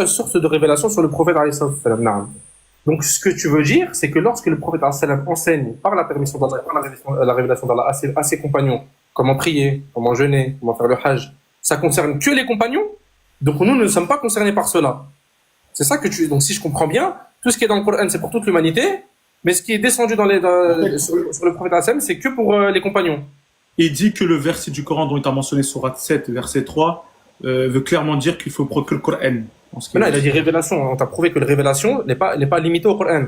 source de révélation sur le prophète alayhi salam. Naam. Donc, ce que tu veux dire, c'est que lorsque le prophète alayhi salam enseigne par la permission d'Allah, par la révélation d'Allah à ses compagnons, comment prier, comment jeûner, comment faire le hajj, ça concerne que les compagnons. Donc, nous ne sommes pas concernés par cela. C'est ça que donc si je comprends bien, tout ce qui est dans le Coran, c'est pour toute l'humanité, mais ce qui est descendu sur le prophète alayhi salam, c'est que pour les compagnons. Il dit que le verset du Coran dont il a mentionné Surat 7, verset 3, veut clairement dire qu'il faut prendre que le Coran. Mais là, il a dit révélation. On t'a prouvé que la révélation n'est pas limitée au Coran.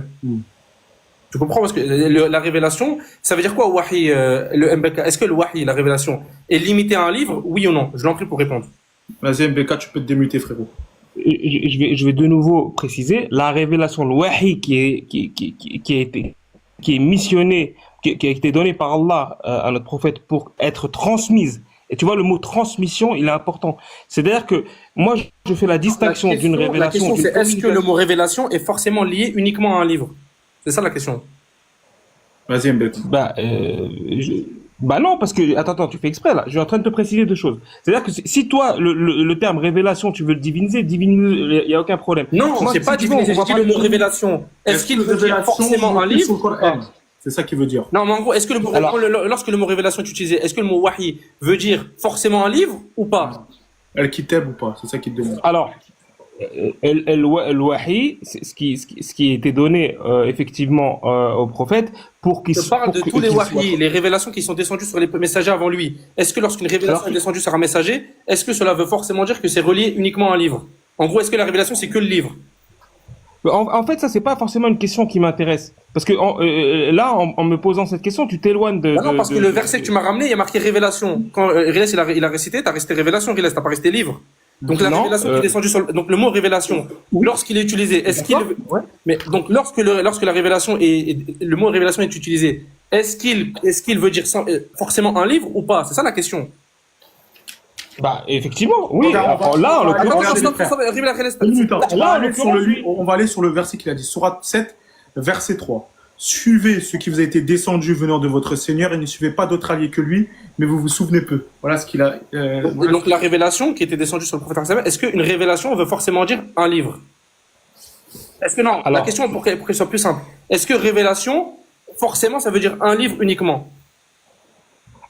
Tu comprends? Parce que la révélation, ça veut dire quoi, wahi, le MBK? Est-ce que le wahi, la révélation, est limitée à un livre, oui ou non? Je l'en prie pour répondre. Vas-y, MBK, tu peux te démuter, frérot. Je vais de nouveau préciser, la révélation, le wahi qui est missionné, qui a été donné par Allah à notre prophète pour être transmise. Et tu vois, le mot transmission, il est important. C'est-à-dire que moi, je fais la distinction d'une révélation. La question, c'est est-ce que le mot révélation est forcément lié uniquement à un livre? C'est ça la question. Vas-y, MBK. Bah non, parce que, attends, tu fais exprès là. Je suis en train de te préciser deux choses. C'est-à-dire que si toi, le terme révélation, tu veux le diviniser, il n'y a aucun problème. Non, moi, c'est pas diviniser, je dis le mot révélation. Est-ce qu'il veut dire forcément un livre? C'est ça qu'il veut dire. Non, mais en gros, est-ce que lorsque le mot révélation est utilisé, est-ce que le mot wahi veut dire forcément un livre ou pas? Al-Kitab ou pas? C'est ça qu'il demande. Alors, le wahi, c'est ce qui a été donné effectivement au prophète pour qu'il Je parle de tous les wahis, les révélations qui sont descendues sur les messagers avant lui. Est-ce que lorsqu'une révélation est descendue sur un messager, est-ce que cela veut forcément dire que c'est relié uniquement à un livre? En gros, est-ce que la révélation c'est que le livre? En fait, ça c'est pas forcément une question qui m'intéresse, parce que là, en me posant cette question, tu t'éloignes de. Non, parce que le verset que tu m'as ramené, il y a marqué révélation. Quand Riles il a récité, t'as resté révélation, Riles, t'as pas resté livre. Donc la révélation qui est descendue sur donc le mot révélation, lorsqu'il est utilisé, est-ce qu'il mais donc lorsque la révélation le mot révélation est utilisé, est-ce qu'il veut dire forcément un livre ou pas? C'est ça la question. Bah effectivement, oui. Là, en l'occurrence, on va aller sur le verset qu'il a dit, Surat 7, verset 3. Suivez ce qui vous a été descendu venant de votre Seigneur et ne suivez pas d'autre allié que lui, mais vous vous souvenez peu. Voilà ce qu'il a. Donc la révélation qui était descendue sur le prophète, est-ce qu'une révélation veut forcément dire un livre? Est-ce que non? La question pour qu'elle soit plus simple. Est-ce que révélation, forcément, ça veut dire un livre uniquement?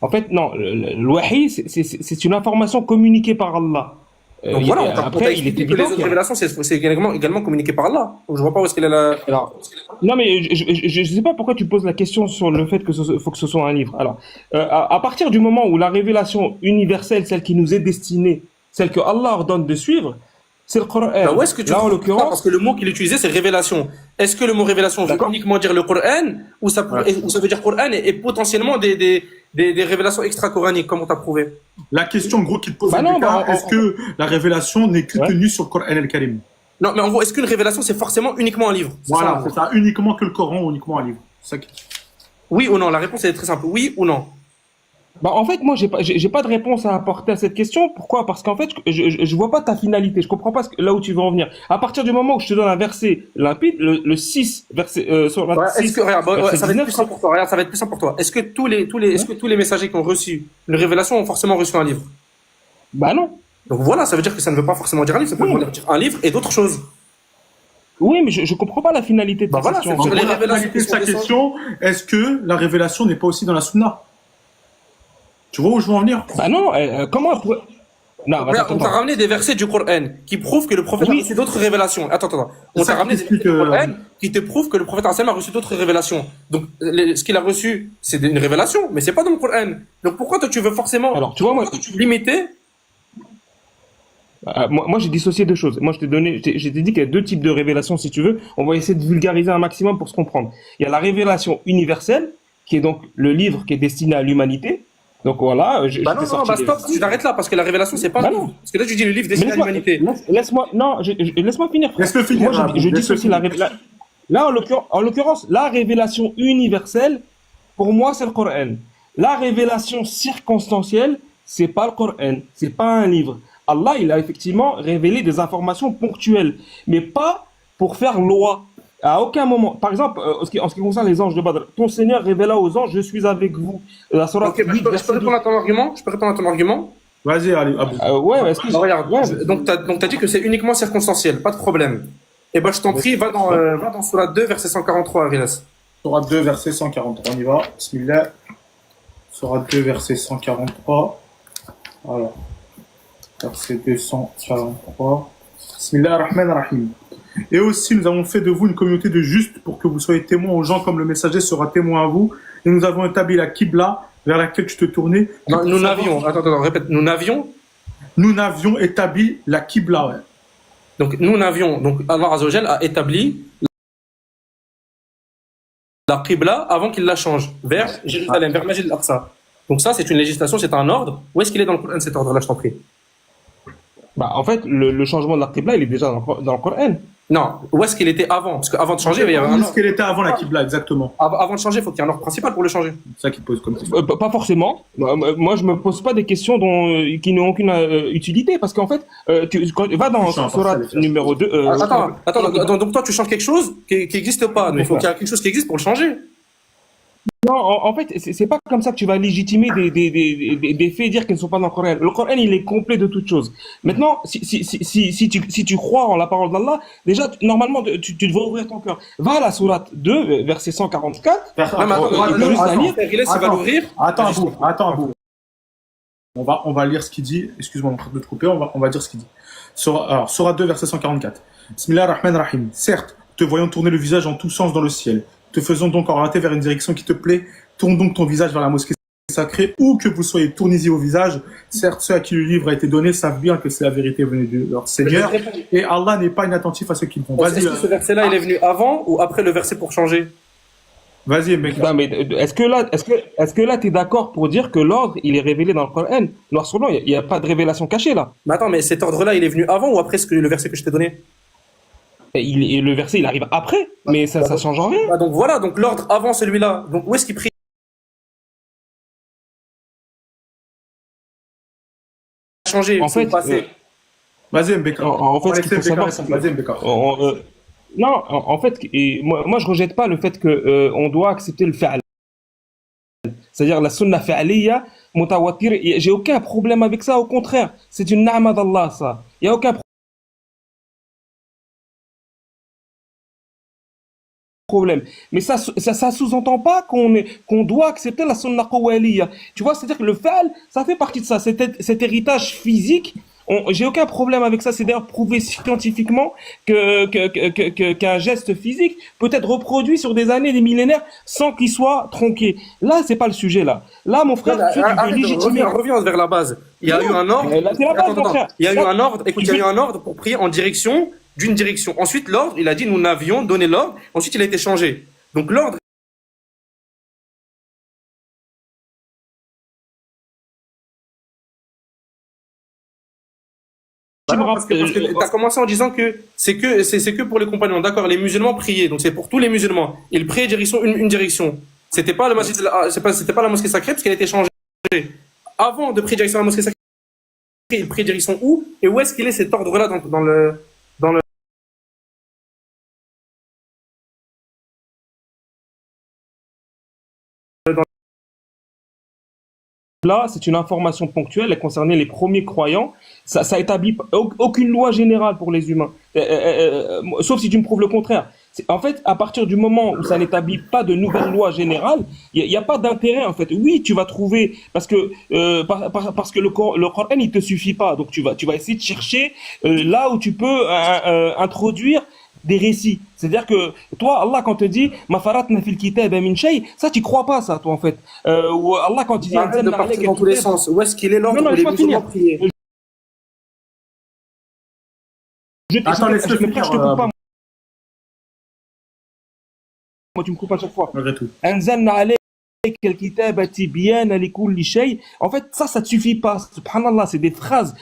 En fait, non. Le wahi, c'est une information communiquée par Allah. Donc voilà, après, il est évident que les autres révélations, c'est également communiqué par Allah. Donc je vois pas où est-ce qu'il a la. Alors, non, mais je sais pas pourquoi tu poses la question sur le fait que faut que ce soit un livre. Alors, à partir du moment où la révélation universelle, celle qui nous est destinée, celle que Allah ordonne de suivre, c'est le Coran. Bah où est-ce que tu là, en l'occurrence, parce que le mot qu'il utilisait, c'est révélation. Est-ce que le mot révélation veut uniquement dire le Coran, ou ça veut dire Coran et potentiellement des révélations extra-coraniques, comme on t'a prouvé? La question, gros, qui te pose, est-ce que la révélation n'est que tenue sur le Coran al-Karim? Non, mais en gros, est-ce qu'une révélation, c'est forcément uniquement un livre? Voilà, c'est ça, uniquement que le Coran ou uniquement un livre. Oui ou non? La réponse est très simple. Oui ou non? Bah en fait, moi, j'ai pas de réponse à apporter à cette question. Pourquoi? Parce qu'en fait, je vois pas ta finalité. Je comprends pas là où tu veux en venir. À partir du moment où je te donne un verset limpide, le 6, verset, sur la 6, est-ce que, regarde, ça va être plus simple pour toi. Regarde, ça va être plus simple pour toi. Est-ce que est-ce que tous les messagers qui ont reçu une révélation ont forcément reçu un livre? Bah non. Donc voilà, ça veut dire que ça ne veut pas forcément dire un livre, ça peut dire un livre et d'autres choses. Oui, mais je comprends pas la finalité de ta question. Sur les révélations de sa question, est-ce que la révélation n'est pas aussi dans la Sunna? Tu vois où je veux en venir? Bah non, comment on pourrait... Non, on t'a ramené des versets du Coran qui prouvent que le prophète a reçu d'autres révélations. Attends. On t'a ramené des versets du Coran qui te prouvent que le prophète a reçu d'autres révélations. Donc, ce qu'il a reçu, c'est une révélation, mais c'est pas dans le Coran. Donc, pourquoi toi tu veux forcément limiter? Moi, j'ai dissocié deux choses. Moi, je t'ai dit qu'il y a deux types de révélations, si tu veux. On va essayer de vulgariser un maximum pour se comprendre. Il y a la révélation universelle, qui est donc le livre qui est destiné à l'humanité. Donc voilà, stop, tu t'arrêtes là, parce que la révélation, c'est pas le livre. Parce que là, tu dis le livre destiné à l'humanité. Laisse-moi finir. Laisse-le finir. Moi, je dissocie la révélation. Là, en l'occurrence, la révélation universelle, pour moi, c'est le Coran. La révélation circonstancielle, c'est pas le Coran, c'est pas un livre. Allah, il a effectivement révélé des informations ponctuelles, mais pas pour faire loi. À aucun moment, par exemple, en ce qui concerne les anges de Badr, ton Seigneur révéla aux anges, je suis avec vous. La sourate je peux répondre à ton argument? Vas-y, allez, Abou. Ouais, est-ce que Alors, regarde, ouais, donc t'as dit que c'est uniquement circonstanciel, pas de problème. Eh ben, je t'en prie, va dans Sourate 2, verset 143, Arilas. Sourate 2, verset 143. On y va. Bismillah. Sourate 2, verset 143. Voilà. Verset 243. Bismillah ar-Rahman ar-Rahim. Et aussi, nous avons fait de vous une communauté de justes pour que vous soyez témoins aux gens comme le messager sera témoin à vous. Et nous avons établi la Qibla vers laquelle tu te tournais. Non, nous n'avions, attends, répète, nous n'avions établi la Qibla, ouais. donc Allah Azza wa Jal a établi la Qibla avant qu'il la change vers Jérusalem, vers Masjid al-Aqsa. Donc ça, c'est une législation, c'est un ordre. Où est-ce qu'il est dans le Coran, cet ordre-là, je t'en prie? bah, en fait, le changement de la Qibla, il est déjà dans le Coran. Non, où est-ce qu'il était avant? Parce qu'avant de changer, il y avait un Où est-ce ordre. qu'elle était avant la Qibla, exactement? Avant de changer, il faut qu'il y ait un ordre principal pour le changer. C'est ça qui pose comme question. Pas forcément. Moi, je me pose pas des questions qui n'ont aucune utilité, parce qu'en fait, va dans Sourate numéro 2. Attends, donc toi, tu changes quelque chose qui n'existe pas. Mais il faut qu'il y ait quelque chose qui existe pour le changer. Non, en fait, c'est pas comme ça que tu vas légitimer des faits et dire qu'ils ne sont pas dans le Coran. Le Coran, il est complet de toutes choses. Maintenant, si tu crois en la parole d'Allah, déjà, normalement, tu devrais ouvrir ton cœur. Va à la sourate 2, verset 144. Attends. On va lire ce qu'il dit. Excuse-moi, de te couper. On va dire ce qu'il dit. Sourate 2, verset 144. Bismillah ar-Rahman ar-Rahim. Certes, te voyons tourner le visage en tous sens dans le ciel. Te faisons donc orienter vers une direction qui te plaît. Tourne donc ton visage vers la mosquée sacrée, où que vous soyez, tournez-y au visage. Certes, ceux à qui le livre a été donné savent bien que c'est la vérité venue de leur Seigneur. Et Allah n'est pas inattentif à ce qu'ils font. Est-ce que ce verset-là, il est venu avant ou après le verset pour changer? Vas-y, mec. Non, mais est-ce que là, t'es d'accord pour dire que l'ordre, il est révélé dans le Coran? Noir sur blanc, il n'y a pas de révélation cachée, là. Mais attends, mais cet ordre-là, il est venu avant ou après le verset que je t'ai donné? Et le verset, il arrive après, mais ça change en rien. Donc voilà, donc l'ordre avant celui-là. Donc où est-ce qu'il prie? Changer, En fait, vas-y, Mbeka. En fait, ce qu'il faut savoir, vas-y, Mbeka. non, en fait, moi, je rejette pas le fait que on doit accepter le fi'al. C'est-à-dire la sunna fi'aliyya mutawatir. J'ai aucun problème avec ça, au contraire. C'est une na'ma d'Allah, ça. Il y a aucun problème. Mais ça sous-entend pas qu'on doit accepter la sunna qawaliyya. Tu vois, c'est-à-dire que le fi'al, ça fait partie de ça. Cet héritage physique, j'ai aucun problème avec ça. C'est d'ailleurs prouvé scientifiquement qu'un geste physique peut être reproduit sur des années, des millénaires, sans qu'il soit tronqué. Là, c'est pas le sujet, là. Là, mon frère, reviens vers la base. Il y a eu un ordre. Il y a eu un ordre. Écoute, il y a eu un ordre pour prier en direction d'une direction. Ensuite, l'ordre, il a dit, nous n'avions donné l'ordre. Ensuite, il a été changé. Donc, l'ordre. Parce que tu as commencé en disant que c'est que pour les compagnons. D'accord, les musulmans priaient. Donc, c'est pour tous les musulmans. Ils priaient direction, une direction. C'était pas c'était pas la mosquée sacrée parce qu'elle a été changée. Avant de prier direction à la mosquée sacrée, ils priaient direction où? Et où est-ce qu'il est cet ordre-là dans le là, c'est une information ponctuelle, elle concernait les premiers croyants. Ça établit aucune loi générale pour les humains, sauf si tu me prouves le contraire. En fait, à partir du moment où ça n'établit pas de nouvelles lois générales, il n'y a pas d'intérêt en fait. Oui, tu vas trouver parce que le Coran il te suffit pas, donc tu vas essayer de chercher là où tu peux introduire des récits. C'est-à-dire que toi, Allah, quand te dit ma faratna fil kitab min shay, ça tu crois pas ça, toi en fait. Ou Allah quand il dit arrête de partir dans tous les sens. Où est-ce qu'il est l'ordre où les musulmans priaient? Attends, laisse-le finir. Je te coupe pas. Moi, tu me coupes à chaque fois. Malgré tout. En fait, ça te suffit pas. Subhanallah, c'est des phrases,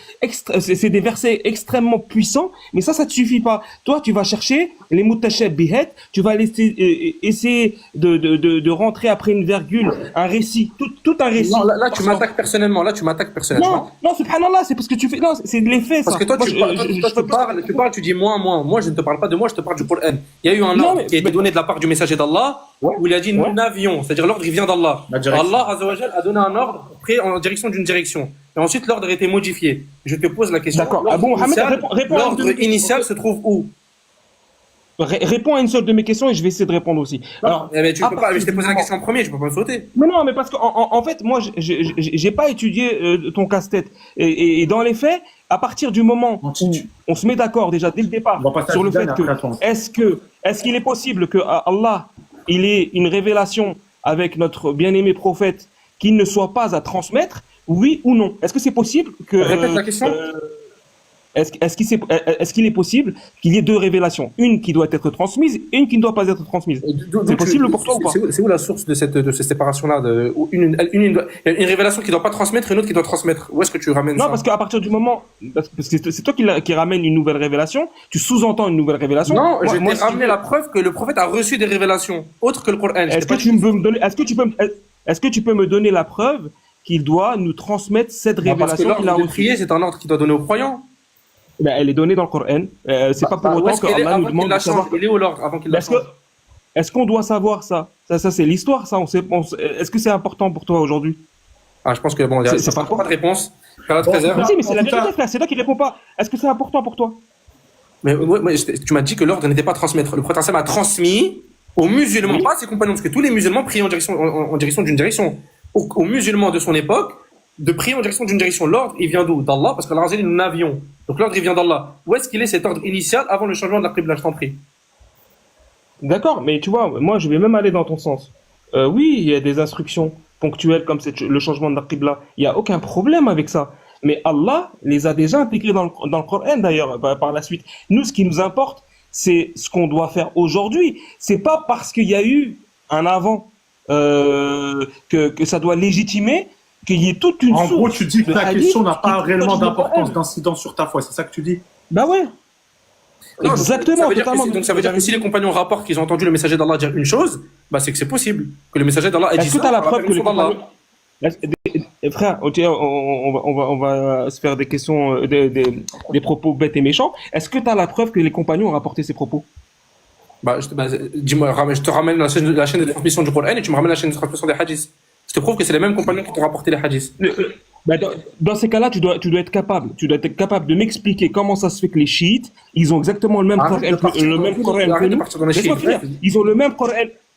c'est des versets extrêmement puissants, mais ça te suffit pas. Toi, tu vas chercher les mutashabbihat, tu vas essayer de rentrer après une virgule, un récit, tout un récit. Non, là, tu m'attaques personnellement. Non, subhanallah, c'est parce que tu fais, non, c'est de l'effet, ça. Parce que toi, tu parles, tu dis moi. Moi, je ne te parle pas de moi, je te parle du Coran. Il y a eu un ordre qui a été donné de la part du messager d'Allah. où il a dit Ouais. nous n'avions, c'est-à-dire l'ordre il vient d'Allah. La direction. Allah Azza wa Jal a donné un ordre pris en direction d'une direction. Et ensuite l'ordre a été modifié. Je te pose la question. D'accord. L'ordre Ah bon, Mohamed, initial- réponds à une de mes L'ordre questions. initial se trouve où? Réponds à une seule de mes questions et je vais essayer de répondre aussi. Alors, Eh ben, tu à peux pas, partir je t'ai du posé la moment- question en premier, je peux pas me sauter. Mais non, mais parce qu'en fait, moi, j'ai pas étudié ton casse-tête. Et dans les faits, à partir du moment où on se met d'accord déjà dès le départ On va passer à sur le fait Zidane que après, attends. est-ce qu'il est possible que Allah il ait une révélation avec notre bien-aimé prophète qui ne soit pas à transmettre, oui ou non? Est-ce que c'est possible que Répète la question. est-ce qu'il est possible qu'il y ait deux révélations, une qui doit être transmise et une qui ne doit pas être transmise? C'est possible pour toi ou pas? C'est où la source de cette séparation-là où il y a une révélation qui doit pas transmettre et une autre qui doit transmettre. Où est-ce que tu ramènes Non, ça? parce qu'à partir du moment, parce que c'est toi qui ramène une nouvelle révélation, tu sous-entends une nouvelle révélation. Non, je Moi, t'ai si ramené tu- la preuve que le prophète a reçu des révélations autres que le Coran. Je t'ai Est-ce que pas tu dit- peux me donner, est-ce que tu peux me donner la preuve qu'il doit nous transmettre cette Non, parce que révélation qu'il a l'ordre de reçue? prier, c'est un ordre qu'il doit donner aux croyants. Ben, elle est donnée dans le Coran. C'est pas pour Où autant est-ce que qu'il est Allah nous avant qu'il demande la de savoir. change? Il est où l'ordre avant qu'il la Est-ce que, change? est-ce qu'on doit savoir ça? Ça c'est l'histoire, ça. Est-ce que c'est important pour toi aujourd'hui? Ah, je pense que bon, C'est pas, pas pas de réponse. Carla Bon, Trezer. Mais si, mais c'est en la tout cas- vérité, frère. C'est toi qui réponds pas. Est-ce que c'est important pour toi? Mais tu m'as dit que l'ordre n'était pas à transmettre. Le prophète a transmis aux musulmans, Oui. pas à ses compagnons, parce que tous les musulmans priaient en direction d'une direction. Aux musulmans de son époque, de prier en direction d'une direction. L'ordre, il vient d'où? D'Allah, parce qu'Allah, nous n'avions. Donc l'ordre, il vient d'Allah. Où est-ce qu'il est cet ordre initial avant le changement de la qibla? Je t'en prie. D'accord, mais tu vois, moi je vais même aller dans ton sens. Oui, il y a des instructions ponctuelles comme le changement de la qibla. Il n'y a aucun problème avec ça. Mais Allah les a déjà intégrés dans le Coran d'ailleurs par la suite. Nous, ce qui nous importe, c'est ce qu'on doit faire aujourd'hui. C'est pas parce qu'il y a eu un avant que ça doit légitimer qu'il y ait toute une En source gros, tu dis que de ta hadith question n'a qui pas réellement touche le d'importance, Coran. d'incidence sur ta foi, c'est ça que tu dis? Bah ouais. Non, Exactement, ça veut dire totalement. donc ça veut dire que si les compagnons rapportent qu'ils ont entendu le messager d'Allah dire une chose, bah c'est que c'est possible. Que le messager d'Allah ait dit Est-ce que ça tu as la par preuve que les permission d'Allah. compagnons... Frère, ok, on va se faire des questions, des propos bêtes et méchants. Est-ce que tu as la preuve que les compagnons ont rapporté ces propos? Dis-moi, je te ramène la chaîne de transmission du Coran et tu me ramènes la chaîne de transmission des hadiths. Je te prouve que c'est les mêmes compagnons qui t'ont rapporté les hadiths. Bah, dans ces cas-là, tu dois être capable de m'expliquer comment ça se fait que les chiites, ils ont exactement le même Coran Arrête de partir le dans même le- Coran que arrête de nous. partir dans les Laisse-moi chiites. finir. Ils ont le même Coran.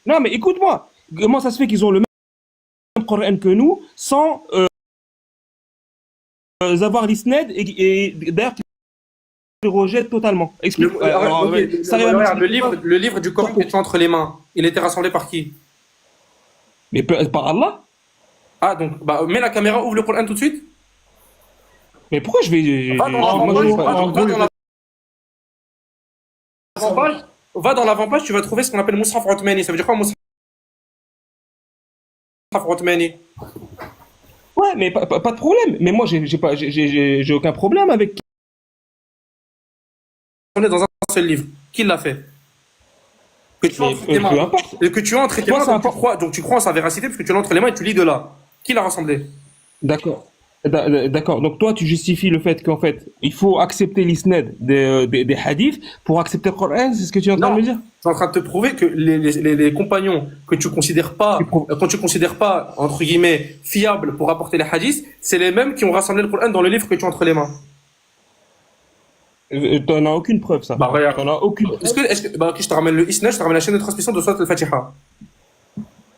Non, mais écoute-moi. Comment ça se fait qu'ils ont le même Coran que nous sans avoir l'isnad et d'ailleurs qu'ils le rejettent totalement. Explique. Regarde, le livre du Coran que tu as entre les mains, il était rassemblé par qui? Mais par Allah? Ah, donc, mets la caméra, ouvre le Coran tout de suite. Mais pourquoi je vais... Va dans moi, je l'avant-page, vais pas- va dans l'avant-page, tu vas trouver ce qu'on appelle Mus'haf Uthmani. Ça veut dire quoi, Mus'haf Uthmani? Ouais, mais pas de problème. Mais moi, j'ai aucun problème avec... On est dans un seul livre. Qui l'a fait? Que tu as entre tes peu mains. importe. Et que tu as entre tes Moi, mains, ça donc tu crois en sa véracité parce que tu l'as entre les mains et tu lis de là. Qui l'a rassemblé? D'accord. D'accord. Donc toi, tu justifies le fait qu'en fait, il faut accepter l'isnad des hadiths pour accepter le Coran, c'est ce que tu es en train de me dire? Je suis en train de te prouver que les compagnons que tu considères pas, quand tu considères pas, entre guillemets, fiables pour apporter les hadiths, c'est les mêmes qui ont rassemblé le Coran dans le livre que tu as entre les mains. T'en as aucune preuve, ça. Bah, regarde. T'en as aucune preuve. Ok, je te ramène le isnad, je te ramène la chaîne de transmission de Surat al-Fatiha.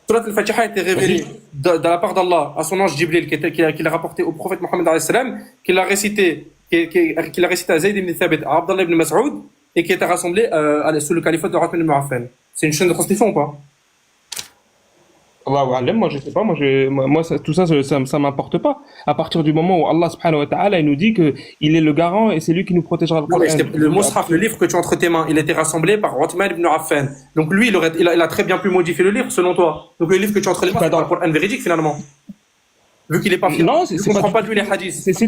Surat al-Fatiha a été révélée de la part d'Allah à son ange Jibril, qui l'a rapporté au prophète Mohammed alayhi salam, qu'il a récité à Zayd ibn Thabit, à Abdallah ibn Mas'ud, et qui était rassemblé sous le califat de Uthman ibn Affan. C'est une chaîne de transmission ou pas? Moi, je sais pas, tout ça, ça m'importe pas. À partir du moment où Allah subhanahu wa ta'ala, il nous dit que il est le garant et c'est lui qui nous protégera le Non, mais Coran. le Mus'haf, le livre que tu as entre tes mains, il a été rassemblé par Uthman ibn Affan. Donc lui, il a très bien pu modifier le livre, selon toi. Donc le livre que tu as entre les mains, c'est pas le Coran véridique, finalement. Vu qu'il est pas fiable. Non, il ne comprend pas de lui les hadiths. C'est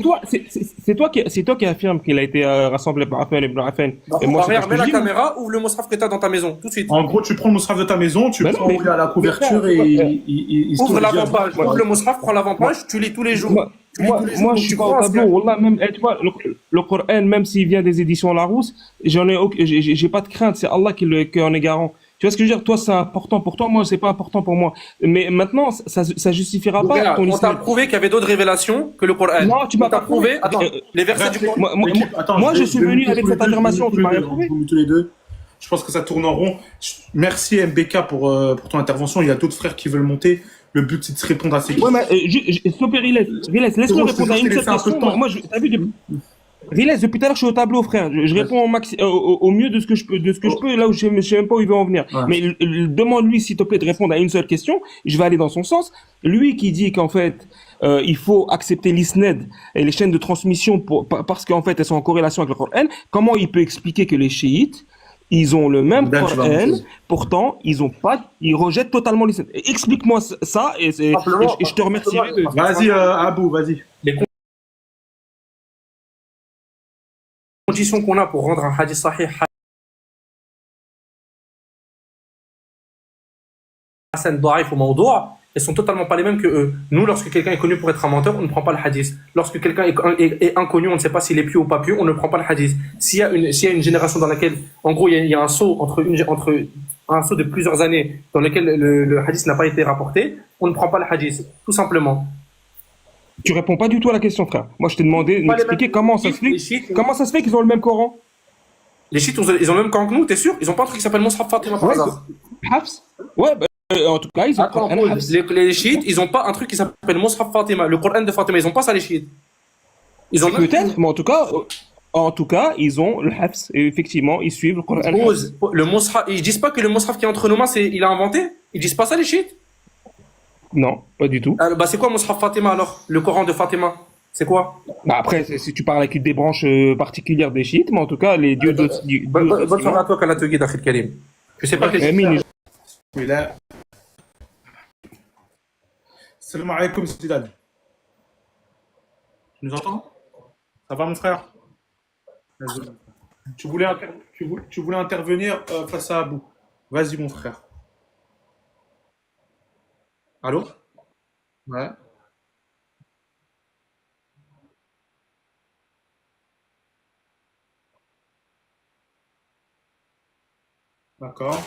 toi qui affirme qu'il a été rassemblé par Uthman ibn Affan. Et moi, c'est Regarde, pas mets ce que la je dis, moi. caméra, ouvre le Mus'haf que tu as dans ta maison, tout de suite. En gros, tu prends le Mus'haf de ta maison, tu Ben prends non, mais- où il y a la couverture mais et frère, il se Ouvre tourne l'avant-page, bien. ouvre le Mus'haf, prends l'avant-page, tu lis tous les jours. Moi, je suis pas au tableau. Wallah, même, tu vois, le Coran, même s'il vient des éditions Larousse, j'ai pas de crainte. C'est Allah qui en est garant. Tu Tu vois ce que je veux dire? Toi, c'est important pour toi, moi, c'est pas important pour moi. Mais maintenant, ça justifiera pas Regarde, ton on t'a islam. prouvé qu'il y avait d'autres révélations que le Coran. Non, tu On m'as t'a pas prouvé. prouvé, attends, les versets Bref, du Coran. attends, Moi, je suis je vais venu muter avec tous les cette deux, je vais affirmation, muter tous tu les m'as rien deux, hein, prouvé. je vais muter tous les deux. Je pense que ça tourne en rond. Merci MBK pour ton intervention. Il y a d'autres frères qui veulent monter. Le but, c'est de se répondre à ces Ouais, questions. mais, stop, Riles, C'est laisse-le bon, je te répondre jure, à je t'ai une seule laissé un peu de question. temps. T'as vu, Riles, depuis tout à l'heure, je suis au tableau, frère. Je réponds au mieux de ce que je peux, Oh, là où je sais même pas où il veut en venir. ouais. Mais demande-lui, s'il te plaît, de répondre à une seule question. Je vais aller dans son sens. Lui qui dit qu'en fait, il faut accepter l'ISNED et les chaînes de transmission parce qu'en fait, elles sont en corrélation avec le Coran. Comment il peut expliquer que les chiites, ils ont le même Dan, tu vas Coran, monter. pourtant, ils rejettent totalement l'ISNED. Explique-moi ça Simplement, et je te remercierai de. parce que Vas-y, Abou, vas-y. les conditions qu'on a pour rendre un hadith sahih, hasan, da'if ou mawdou', elles sont totalement pas les mêmes que eux. Nous, lorsque quelqu'un est connu pour être un menteur, on ne prend pas le hadith. Lorsque quelqu'un est inconnu, on ne sait pas s'il est pieux ou pas pieux, on ne prend pas le hadith. S'il y a une génération dans laquelle, en gros, il y a un saut entre un saut de plusieurs années dans lequel le hadith n'a pas été rapporté, on ne prend pas le hadith, tout simplement. Tu réponds pas du tout à la question, frère. Moi, je t'ai demandé de Pas les mêmes. m'expliquer comment ça se fait qu'ils ont le même Coran. Les chiites, ils ont le même camp que nous, t'es sûr? Ils ont pas un truc qui s'appelle Mus'haf Fatima par Ouais, hasard. Hafs. Ouais, en tout cas, ils ont le Attends, Coran Hafs. les chiites, ils ont pas un truc qui s'appelle Mus'haf Fatima, le Coran de Fatima, ils ont pas ça les chiites. Ils ont même Peut-être, mais en tout cas, ils ont le Hafs. Et effectivement, ils suivent le Coran Hafs. le Mus'haf, ils disent pas que le Mus'haf qui est entre nos mains, il a inventé? Ils disent pas ça les chiites? Non, pas du tout. Bah c'est quoi Mus'haf Fatima alors? Le Coran de Fatima? C'est quoi? Bah après, si tu parles avec des branches particulières des chiites, mais en tout cas, les dieux Bonne soirée à toi, qu'Allah te guide, Akhil Karim. Je sais pas quel Amin. Oui, là. Salam alaikum, Zidane. Tu nous entends? Ça va, mon frère? Vas-y. Tu voulais intervenir face à Abou. Vas-y, mon frère. Allô? Ouais. D'accord.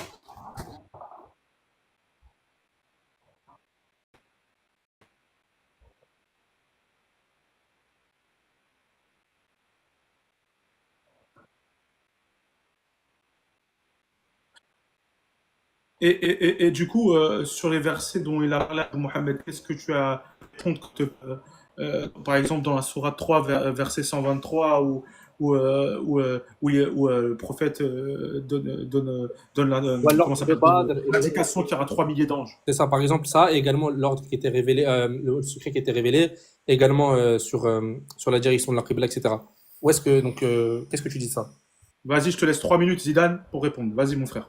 Et du coup, sur les versets dont il a parlé de Mohammed, qu'est-ce que tu as compte par exemple dans la sourate 3, verset 123, où le prophète donne comment ça s'appelle, donne l'indication qu'il y aura 3 milliers d'anges. C'est ça, par exemple, ça, et également l'ordre qui était révélé, le secret qui était révélé, également sur la direction de la Qibla, etc. Où est-ce que, donc, qu'est-ce que tu dis de ça? Vas-y, je te laisse 3 minutes, Zidane, pour répondre. Vas-y, mon frère.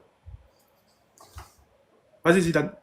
Vas-y, Zidane.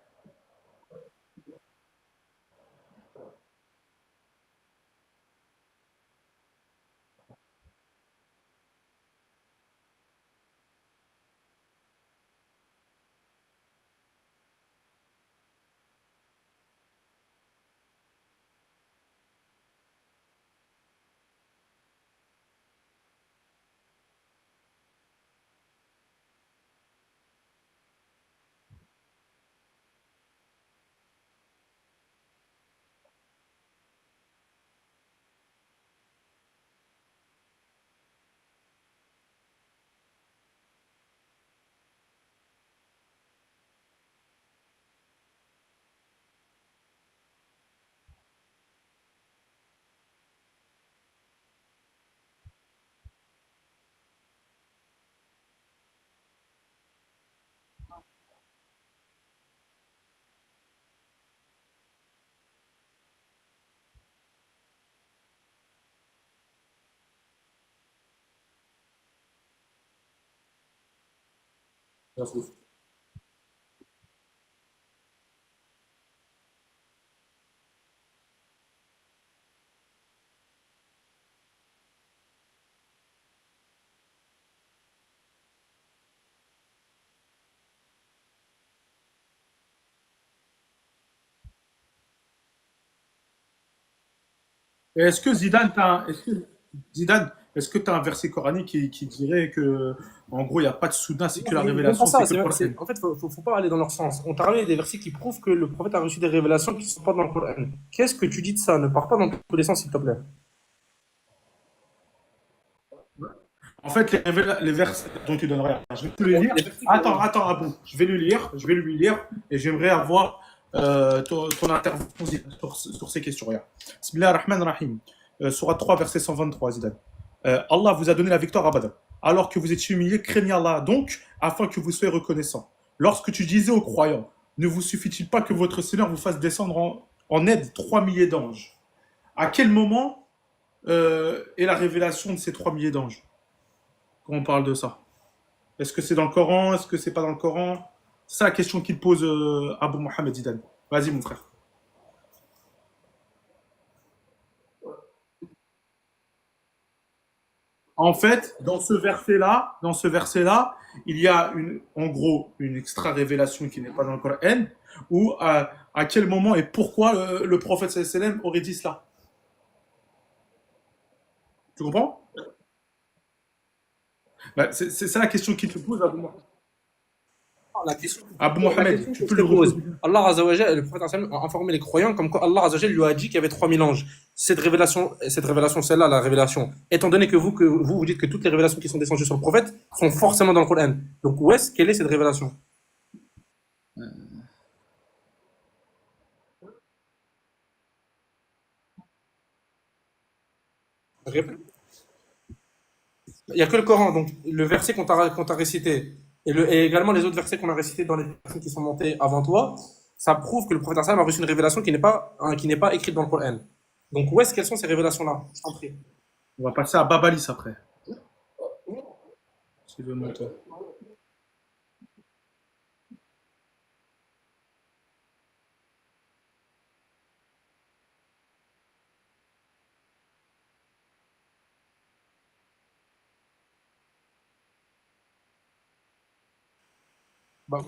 Et est-ce que Zidane, Zidane, est-ce que tu as un verset coranique qui dirait que, en gros, il n'y a pas de soudain, c'est Non, que la c'est même pas révélation, ça. c'est que le Coran. En fait, faut pas aller dans leur sens. On t'a ramené des versets qui prouvent que le prophète a reçu des révélations qui ne sont pas dans le Coran. Qu'est-ce que tu dis de ça? Ne pars pas dans tous les sens, s'il te plaît. En fait, les versets dont tu donnes rien, je vais te le lire. Les versets Attends, attends, Abou, je vais le lire, et j'aimerais avoir ton intervention sur ces questions. Regarde. Bismillah ar-Rahman ar-Rahim. Surat 3, verset 123, Zidane. Allah vous a donné la victoire à Badr. Alors que vous étiez humiliés, craignez Allah donc, afin que vous soyez reconnaissants. Lorsque tu disais aux croyants, ne vous suffit-il pas que votre Seigneur vous fasse descendre en aide 3 milliers d'anges? À quel moment est la révélation de ces 3 milliers d'anges quand on parle de ça? Est-ce que c'est dans le Coran? Est-ce que c'est pas dans le Coran? C'est ça la question qu'il pose Abu Mohamed Zidane. Vas-y, mon frère. En fait, dans ce verset-là, il y a en gros une extra révélation qui n'est pas dans le Coran, ou à quel moment et pourquoi le prophète sallallahu alayhi wa sallam aurait dit cela. Tu comprends? Bah, c'est ça la question qu'il te pose, Abu Mohamed. Abu La Mohamed, question tu que peux je te le pose, reposer. Allah Azzawajal, le prophète sallam, a informé les croyants comme quoi Allah Azzawajal lui a dit qu'il y avait 3000 anges. Cette révélation, celle-là, la révélation, étant donné que vous dites que toutes les révélations qui sont descendues sur le prophète sont forcément dans le Coran. Donc, quelle est cette révélation? Répète. Il n'y a que le Coran, donc le verset qu'on t'a récité, et également les autres versets qu'on a récités dans les personnes qui sont montées avant toi, ça prouve que le prophète sallam a reçu une révélation qui n'est pas écrite dans le Coran. Donc, quelles sont ces révélations-là? Je t'en prie. On va passer à Babalis après. Si tu veux monter. Bah,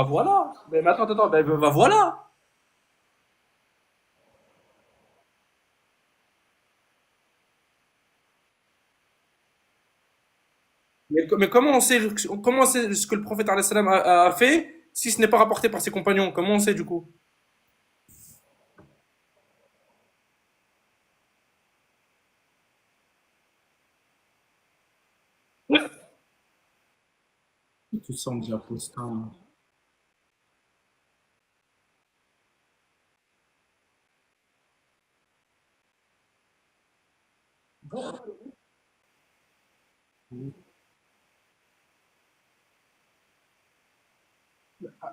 voilà. Mais attends, attends, bah, voilà. Mais comment on sait ce que le prophète alayhi salam a fait si ce n'est pas rapporté par ses compagnons? Comment on sait du coup? Tu sens déjà apostat.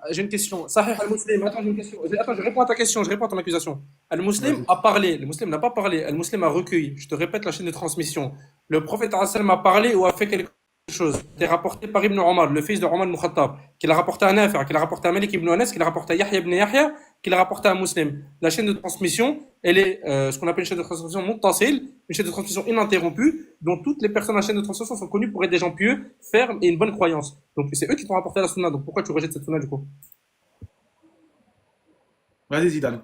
J'ai une question. Sahih al-Muslim. Attends, j'ai une question. Attends, je réponds à ta question, je réponds à ton accusation. Al-Muslim Vas-y. a parlé. Le Muslim n'a pas parlé. Al-Muslim a recueilli. Je te répète la chaîne de transmission. Le prophète alayhi salam a parlé ou a fait quelque chose. C'est rapporté par Ibn Omar, le fils de Omar ibn Khattab, qu'il a rapporté à Nafi', qu'il a rapporté à Malik ibn Anas, qu'il a rapporté à Yahya ibn Yahya, qu'il a rapporté à Muslim. La chaîne de transmission, elle est ce qu'on appelle une chaîne de transmission muttasil, une chaîne de transmission ininterrompue, dont toutes les personnes de la chaîne de transmission sont connues pour être des gens pieux, fermes et une bonne croyance. Donc c'est eux qui t'ont rapporté la sunna. Donc pourquoi tu rejettes cette sunna du coup? Vas-y, Zidane.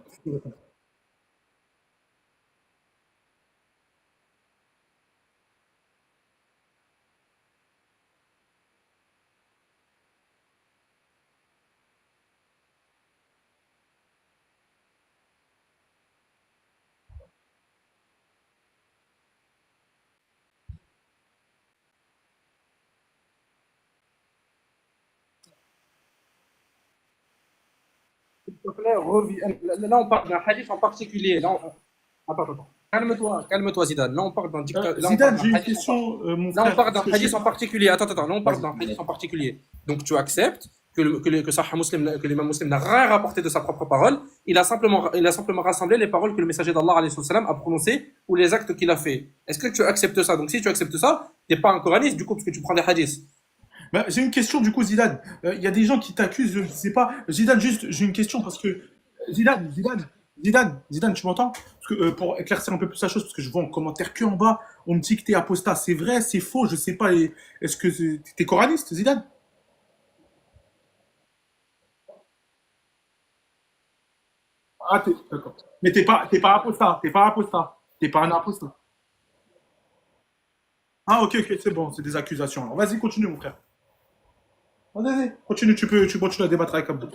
S'il te plaît, reviens. Là, on parle d'un hadith en particulier. Attends, attends. Calme-toi, calme-toi, Zidane. Là, on parle d'un là, on parle Zidane, d'un j'ai une hadith question, mon là, on frère. parle Parce d'un que hadith en particulier. Attends, attends. Là, on parle Vas-y. d'un hadith en particulier. Donc, tu acceptes que Sahih Muslim, que l'imam Muslim n'a rien rapporté de sa propre parole. Il a simplement rassemblé les paroles que le messager d'Allah alayhi salam a prononcées ou les actes qu'il a fait. Est-ce que tu acceptes ça? Donc, si tu acceptes ça, t'es pas un coraniste, du coup, parce que tu prends des hadiths. Bah, j'ai une question du coup, Zidane. Il y a des gens qui t'accusent, je ne sais pas. Zidane, juste, j'ai une question parce que Zidane, tu m'entends? Parce que pour éclaircir un peu plus la chose, parce que je vois en commentaire que en bas, on me dit que t'es apostat. C'est vrai, c'est faux, je sais pas. Est-ce que t'es coraniste, Zidane? Ah, d'accord. Mais t'es pas apostat, t'es pas un apostat. Ah, ok, c'est bon, c'est des accusations. Alors, vas-y, continue, mon frère. Vas-y, continue, tu continues à débattre avec Abdou.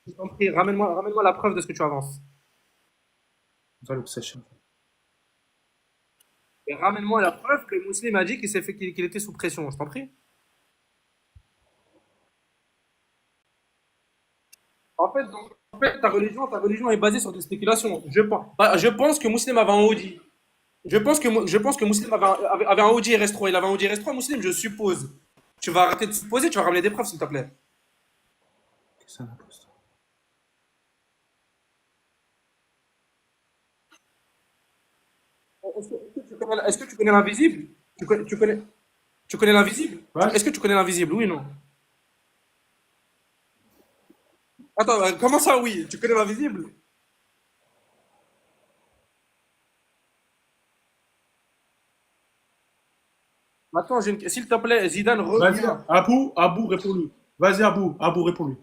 Je t'en prie, ramène-moi la preuve de ce que tu avances. Va l'obsession. Et ramène-moi la preuve que le musulman a dit qu'il était sous pression, je t'en prie. En fait, ta religion est basée sur des spéculations. Je pense que Muslim avait un Audi. Je pense que Muslim avait un Audi RS3. Il avait un Audi RS3, Muslim, je suppose. Tu vas arrêter de supposer, tu vas ramener des preuves, s'il te plaît. C'est un imposteur. Est-ce que tu connais l'invisible? Tu connais l'invisible? Ouais. Est-ce que tu connais l'invisible? Oui ou non? Attends, comment ça, oui? Tu connais l'invisible? Attends, s'il te plaît, Zidane, Vas-y, reviens. Abou, réponds-lui. Vas-y, Abou, réponds-lui.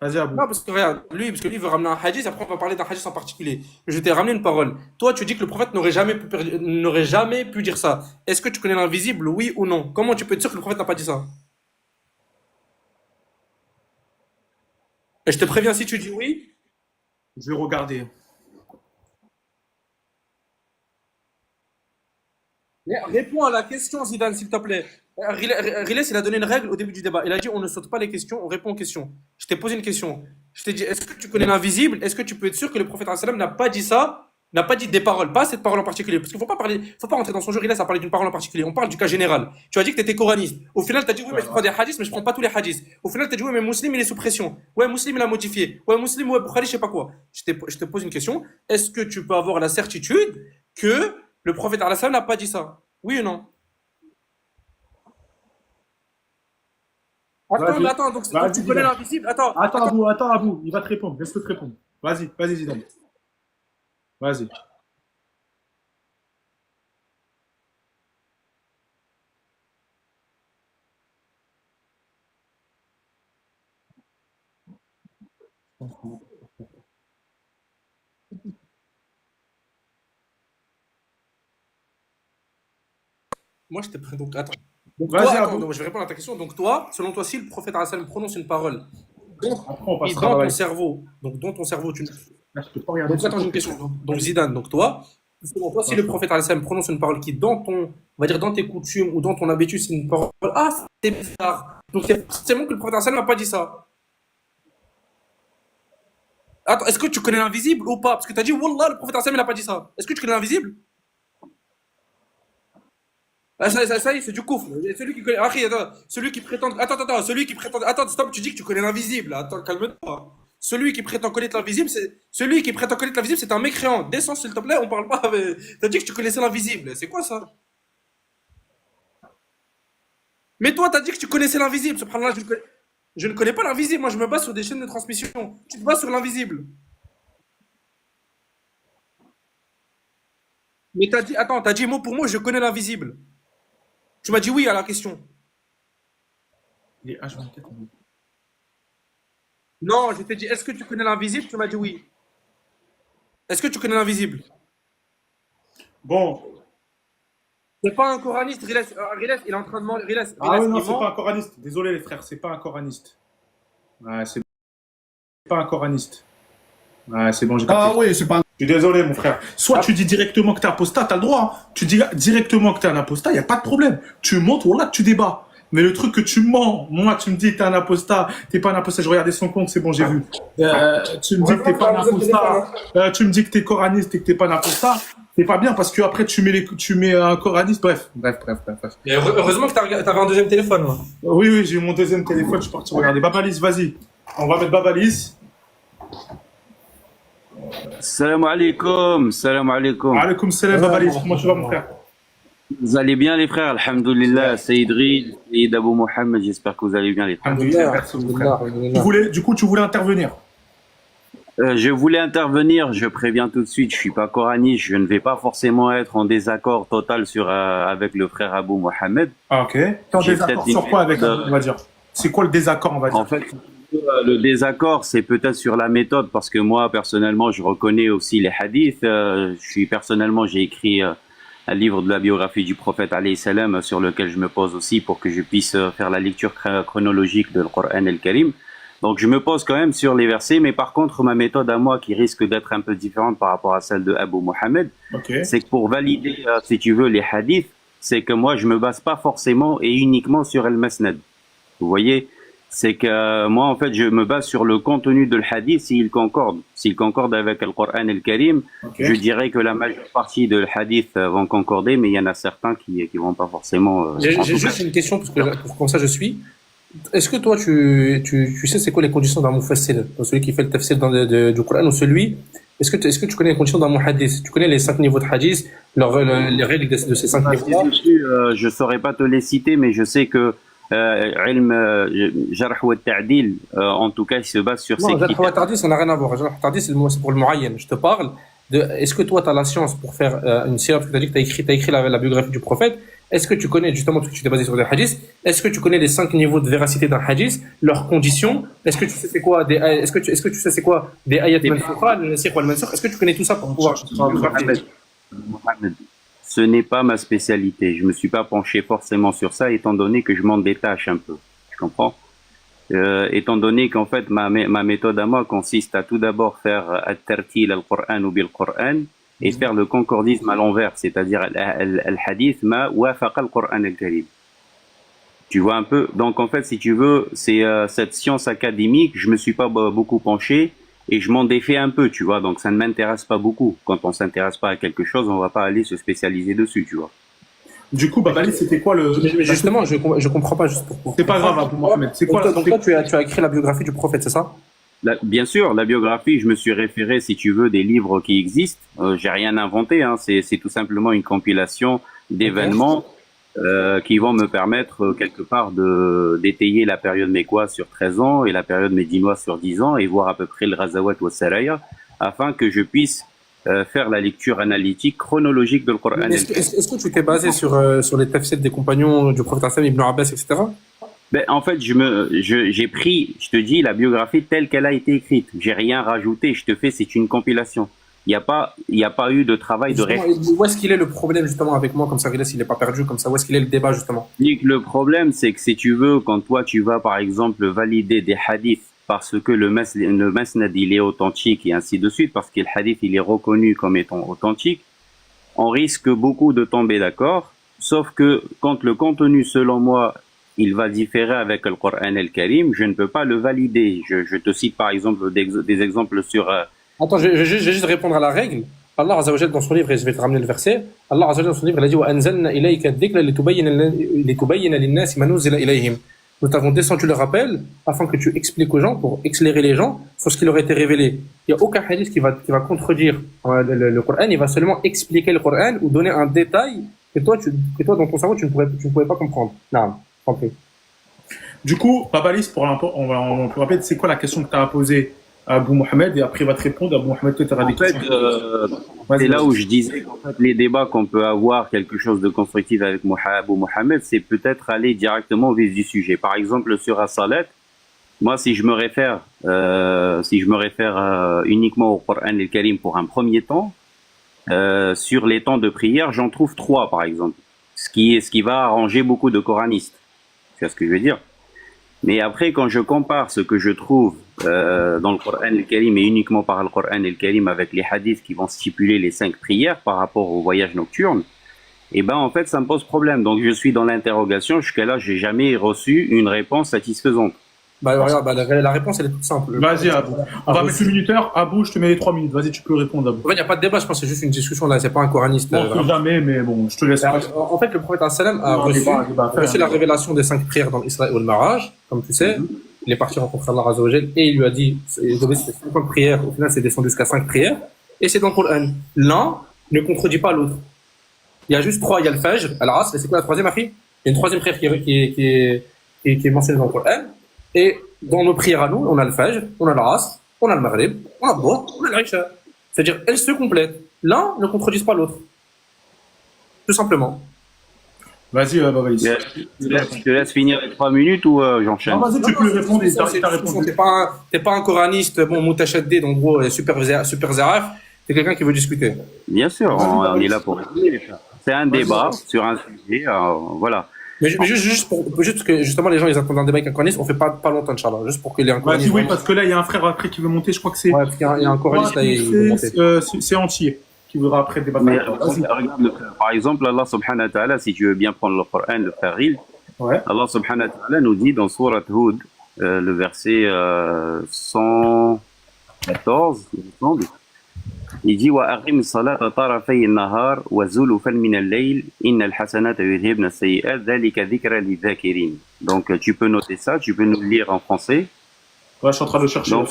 Vas-y, Abou. Non, parce que lui, il veut ramener un hadith, après on va parler d'un hadith en particulier. Je t'ai ramené une parole. Toi, tu dis que le prophète n'aurait jamais pu dire ça. Est-ce que tu connais l'invisible, oui ou non? Comment tu peux être sûr que le prophète n'a pas dit ça? Et je te préviens, si tu dis oui, Je vais regarder. mais réponds à la question, Zidane, s'il te plaît. Riles, il a donné une règle au début du débat. Il a dit on ne saute pas les questions, on répond aux questions. Je t'ai posé une question. Je t'ai dit est-ce que tu connais l'invisible? Est-ce que tu peux être sûr que le prophète sallam n'a pas dit ça? N'a pas dit des paroles, pas cette parole en particulier. Parce qu'il faut pas rentrer dans son jeu. Riles a parlé d'une parole en particulier. On parle du cas général. Tu as dit que tu étais coraniste. Au final, tu as dit oui, mais je prends des hadiths, mais je prends pas tous les hadiths. Au final, tu as dit oui, mais Muslim, il est sous pression. Ouais, Muslim, il a modifié. Ouais, Muslim, ouais, Bukhari, je sais pas quoi. Je te pose une question. Est-ce que tu peux avoir la certitude que le prophète sallam n'a pas dit ça? Oui ou non? Attends, mais Vas-y. attends, donc Vas-y, tu connais Zidane. l'invisible? Attends, Attends, Abou, il va te répondre. Laisse-le te répondre. Vas-y, Zidane. Vas-y. moi je t'ai pris. Donc attends. Donc toi, Vas-y, attends, Abou. donc, je vais répondre à ta question. Donc toi, selon toi, si le prophète alayhi salam prononce une parole donc, Après, on et passera dans à ton la. cerveau, donc dans ton cerveau, tu. Là, je peux pas regarder Donc ce attends, j'ai une truc. question. Donc Zidane, donc toi, selon toi, si le prophète alayhi salam prononce une parole qui dans ton, on va dire dans tes coutumes ou dans ton habitude, c'est une parole. Ah, c'est bizarre. Donc c'est forcément que le prophète alayhi salam n'a pas dit ça. Attends, est-ce que tu connais l'invisible ou pas? Parce que tu as dit Wallah, le prophète alayhi salam n'a pas dit ça. Est-ce que tu connais l'invisible? Ah, ça y est, c'est du coufre. Celui qui connaît. Ah, attends, celui qui prétend. Attends, celui qui prétend. Attends, stop, tu dis que tu connais l'invisible. Attends, calme-toi. Celui qui prétend connaître l'invisible, c'est un mécréant. Descends, s'il te plaît, on parle pas. T'as dit que tu connaissais l'invisible. C'est quoi ça? Mais toi, t'as dit que tu connaissais l'invisible. Subhanallah, je ne connais pas l'invisible. Moi, je me base sur des chaînes de transmission. Tu te bases sur l'invisible. Mais t'as dit mot pour mot, je connais l'invisible. Tu m'as dit oui à la question. Il est H24. Non, je t'ai dit, est-ce que tu connais l'invisible? Tu m'as dit oui. Est-ce que tu connais l'invisible? Bon. C'est pas un coraniste, Riles, il est en train de demander. Riles, Ah oui, non, il c'est pas un ment. coraniste. Désolé, les frères, c'est pas un coraniste. Ouais, c'est pas un coraniste. Ouais, c'est bon, j'ai Ah capté. oui, c'est pas. Je suis désolé, mon frère. Soit tu dis directement que t'es apostat, t'as le droit. Hein. Tu dis directement que t'es un apostat, y a pas de problème. Tu montes, voilà, tu débats. Mais le truc que tu mens, moi, tu me dis que t'es un apostat, t'es pas un apostat, je regardais son compte, c'est bon, j'ai vu. Tu me dis que t'es pas un apostat, tu me dis que t'es coraniste et que t'es pas un apostat, c'est pas bien parce que après tu mets un coraniste, bref. Mais heureusement que t'avais un deuxième téléphone, moi. Oui, j'ai eu mon deuxième téléphone, je suis parti regarder. Babalis, vas-y. On va mettre Babalis. Salam alaikum, salam alaikum. Alaykoum salam, Babalis. Comment tu vas, mon frère? Vous allez bien les frères, alhamdoulilah, Saïd Reed, Saïd Abou Mohamed, j'espère que vous allez bien les frères. Alhamdoulilah, merci, mon frère. Du coup, tu voulais intervenir. Je voulais intervenir, je préviens tout de suite, je suis pas coraniste, je ne vais pas forcément être en désaccord total avec le frère Abou Mohamed. Ah, ok. T'es en J'ai désaccord peut-être sur une quoi avec, méthode, on va dire? C'est quoi le désaccord, on va dire? En fait, le désaccord, c'est peut-être sur la méthode, parce que moi, personnellement, je reconnais aussi les hadiths. J'ai écrit un livre de la biographie du prophète, alayhi salam, sur lequel je me pose aussi pour que je puisse faire la lecture chronologique de Coran et le Karim. Donc, je me pose quand même sur les versets, mais par contre, ma méthode à moi, qui risque d'être un peu différente par rapport à celle de Abou Mohamed, Ok. c'est que pour valider, si tu veux, les hadiths, c'est que moi, je me base pas forcément et uniquement sur el-Masnad. Vous voyez, c'est que moi, en fait, je me base sur le contenu de l'hadith s'il concorde. S'il concorde avec le Coran et le Karim, Ok. je dirais que la majeure partie de l'hadith vont concorder, mais il y en a certains qui vont pas forcément. J'ai en j'ai tout cas, juste une question, parce que comme ça je suis. Est-ce que toi, tu sais c'est quoi les conditions d'un mufassir, celui qui fait le tafsir du Coran ou celui, est-ce que tu connais les conditions d'un muhaddith? Tu connais les 5 niveaux de hadith, les règles de ces 5 niveaux-là? je saurais pas te les citer, mais je sais que ilm jarh wa ta'dil, en tout cas, il se base sur ces Non, Jarh wa critères. Ta'dil, ça n'a rien à voir. Jarh wa Ta'dil, c'est pour le muayyan. Je te parle de, est-ce que toi, tu as la science pour faire une sira, parce que tu as dit que tu as écrit la biographie du prophète. Est-ce que tu connais, justement, parce que tu t'es basé sur des hadiths, est-ce que tu connais les 5 niveaux de véracité d'un hadith, leurs conditions? Est-ce que tu sais c'est quoi est-ce que tu sais c'est quoi des ayat mansukha, le nasikh wal mansukh? Est-ce que tu connais tout ça pour pouvoir Mohamed, ce n'est pas ma spécialité. Je me suis pas penché forcément sur ça, étant donné que je m'en détache un peu. Tu comprends? Étant donné qu'en fait, ma méthode à moi consiste à tout d'abord faire at-tartil al-Qur'an ou bil-Qur'an et faire le concordisme à l'envers, c'est-à-dire al-hadith ma wafaqa al-Qur'an al-Karim. Tu vois un peu? Donc en fait, si tu veux, c'est cette science académique, je me suis pas beaucoup penché et je m'en défais un peu, tu vois. Donc ça ne m'intéresse pas beaucoup. Quand on s'intéresse pas à quelque chose, on va pas aller se spécialiser dessus, tu vois. Du coup, Babali, c'était quoi le. Mais justement, je comprends pas juste pour. C'est pas grave, Abou Mohamed. C'est quoi Donc toi, tu as écrit la biographie du prophète, c'est ça? Bien sûr, la biographie, je me suis référé, si tu veux, des livres qui existent. J'ai rien inventé, hein. C'est tout simplement une compilation d'événements qui vont me permettre quelque part d'étayer la période mécoise sur 13 ans et la période médinoise sur 10 ans et voir à peu près le Ghazawat ou le Saraya afin que je puisse faire la lecture analytique chronologique de le Coran. Est-ce que tu t'es basé sur les tafsirs des compagnons du prophète Hassan, Ibn Abbas, etc.? Ben, en fait, j'ai pris, je te dis, la biographie telle qu'elle a été écrite. J'ai rien rajouté. Je te fais, c'est une compilation. Il n'y a pas eu de travail de réflexion. Où est-ce qu'il est le problème justement avec moi, comme ça, s'il n'est pas perdu, comme ça, où est-ce qu'il est le débat justement? Le problème, c'est que si tu veux, quand toi tu vas par exemple valider des hadiths parce que le masnad il est authentique et ainsi de suite, parce que le hadith il est reconnu comme étant authentique, on risque beaucoup de tomber d'accord. Sauf que quand le contenu, selon moi, il va différer avec le Coran et le Karim, je ne peux pas le valider. Je te cite par exemple des exemples sur Attends, je vais juste répondre à la règle. Allah Azza wa Jalla dans son livre, et je vais te ramener le verset, Allah Azza wa Jalla dans son livre, il a dit وَأَنزَلْنَا إِلَيْكَ الذِّكْرَ لِتُبَيِّنَ لِلنَّاسِ مَا نُزِّلَ إِلَيْهِمْ. Nous t'avons descendu le rappel afin que tu expliques aux gens, pour éclairer les gens sur ce qui leur a été révélé. Il n'y a aucun hadith qui va contredire le Coran, il va seulement expliquer le Coran ou donner un détail que toi dans ton cerveau, tu ne pouvais pas comprendre. Non, compris. Du coup, Babalis, on peut rappeler, c'est quoi la question que tu as posée à Abou Mohamed et après il va te répondre. Abou Mohamed, toi, tu auras des questions. C'est là où je disais qu'en fait, les débats qu'on peut avoir, quelque chose de constructif avec Abou Mohamed, c'est peut-être aller directement au vif du sujet. Par exemple, sur As-Salat, moi, si je me réfère uniquement au Coran et le Karim pour un premier temps, sur les temps de prière, j'en trouve 3, par exemple. Ce qui va arranger beaucoup de coranistes. C'est ce que je veux dire. Mais après, quand je compare ce que je trouve dans le Coran et le Karim et uniquement par le Coran et le Karim avec les hadiths qui vont stipuler les 5 prières par rapport au voyage nocturne, et ben en fait ça me pose problème. Donc je suis dans l'interrogation. Jusqu'à là, j'ai jamais reçu une réponse satisfaisante. Regarde, la réponse elle est toute simple. Vas-y, Abou. On va mettre le minuteur. Abou, je te mets les 3 minutes. Vas-y, tu peux répondre, Abou. En fait, il n'y a pas de débat, je pense que c'est juste une discussion là, c'est pas un coraniste. Non, jamais, mais bon, je te laisse. En fait, le prophète sallam a reçu la révélation des 5 prières dans l'Isra ou le Maraj, comme tu sais. Il est parti rencontrer Allah Azza wa Jal et il lui a dit, il devait faire 50 prières, au final c'est descendu jusqu'à 5 prières, et c'est dans le Coran. L'un ne contredit pas l'autre. Il y a juste 3, il y a le Fajr, Al-Asr, et c'est quoi la troisième après? Il y a une troisième prière qui est mentionnée dans le Coran, et dans nos prières à nous, on a le Fajr, on a l'Asr, on a le Maghrib, on a le Dhuhr, on a l'Isha. C'est-à-dire, elles se complètent. L'un ne contredisent pas l'autre. Tout simplement. Vas-y, Babaïs. Je te laisse finir les 3 minutes ou j'enchaîne? Non, vas-y, tu peux répondre. T'as répondu. T'es pas un coraniste, bon, moutachaddé, donc gros, super zaraf. T'es quelqu'un qui veut discuter. Bien sûr, on est là pour répondre. C'est un débat sur un sujet, voilà. Mais juste parce que justement les gens ils attendent un débat avec un coraniste, on fait pas longtemps, Inch'Allah, juste pour qu'il y ait un coraniste. Vas-y, oui, parce que là, il y a un frère après qui veut monter, je crois que c'est. Ouais, parce qu'il y a un coraniste là, il veut monter. C'est entier qui voudra après débattre. Mais regarde, par exemple, Allah subhanahu wa ta'ala, si tu veux bien prendre le Coran, le frère Ril, Ouais. Allah subhanahu wa ta'ala nous dit dans Surat Hud, le verset 114, il me semble, il dit وَأَقِمِ الصَّلَاةَ طَرَفَيِ النَّهَارِ وَزُلُفًا مِنَ اللَّيْلِ إِنَّ الْحَسَنَاتَ يُذْهِبْنَ السَّيِّئَاتِ ذَلِكَ ذِكْرَى لِلذَّاكِرِينَ. Donc tu peux noter ça, tu peux nous le lire en français. Ouais, je suis en train de le chercher. Donc,